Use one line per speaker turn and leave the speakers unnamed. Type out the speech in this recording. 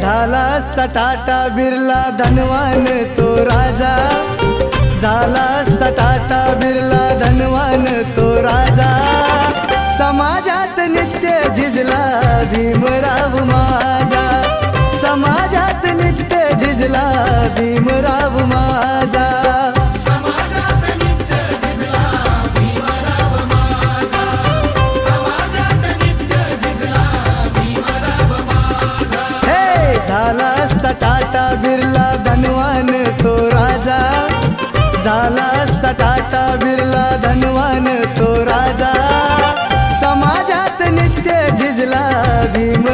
झाला असता टाटा बिर्ला धनवान तो राजा, झाला असता टाटा बिर्ला धनवान तो राजा। समाजात नित्य झिजला भीमराव माझा, समाजात नित्य झिजला भीमराव माझा।
समाजात नित्य झिजला भीमराव माझा, समाजात नित्य झिजला भीमराव माझा।
हे झाला असता टाटा बिर्ला धनवान तो राजा, झाला असता टाटा बिर्ला धनवान तो राजा। समाजात नित्य झिजला भीम